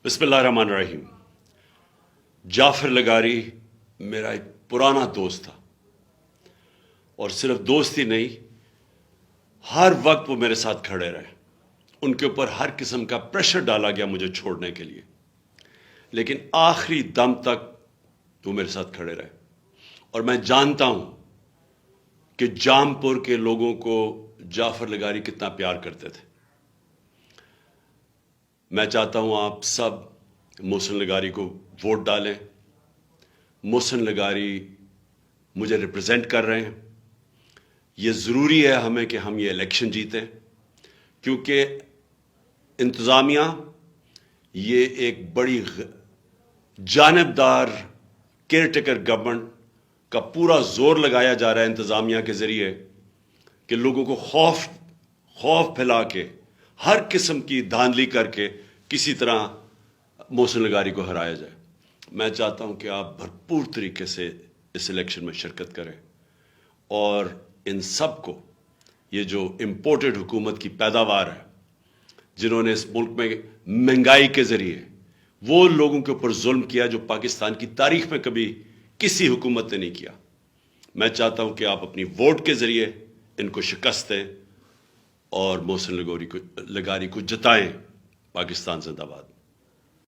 بسم اللہ الرحمن الرحیم. جعفر لغاری میرا ایک پرانا دوست تھا، اور صرف دوست ہی نہیں، ہر وقت وہ میرے ساتھ کھڑے رہے. ان کے اوپر ہر قسم کا پریشر ڈالا گیا مجھے چھوڑنے کے لیے، لیکن آخری دم تک وہ میرے ساتھ کھڑے رہے. اور میں جانتا ہوں کہ جامپور کے لوگوں کو جعفر لغاری کتنا پیار کرتے تھے. میں چاہتا ہوں آپ سب محسن لغاری کو ووٹ ڈالیں. محسن لغاری مجھے ریپرزینٹ کر رہے ہیں. یہ ضروری ہے ہمیں کہ ہم یہ الیکشن جیتیں، کیونکہ انتظامیہ یہ ایک بڑی جانبدار کیئر ٹیکر گورنمنٹ کا پورا زور لگایا جا رہا ہے انتظامیہ کے ذریعے کہ لوگوں کو خوف پھیلا کے ہر قسم کی دھاندلی کر کے کسی طرح محسن لغاری کو ہرایا جائے. میں چاہتا ہوں کہ آپ بھرپور طریقے سے اس الیکشن میں شرکت کریں، اور ان سب کو یہ جو امپورٹڈ حکومت کی پیداوار ہے، جنہوں نے اس ملک میں مہنگائی کے ذریعے وہ لوگوں کے اوپر ظلم کیا جو پاکستان کی تاریخ میں کبھی کسی حکومت نے نہیں کیا، میں چاہتا ہوں کہ آپ اپنی ووٹ کے ذریعے ان کو شکست دیں اور محسن لغاری کو جتائیں. پاکستان زندہ باد.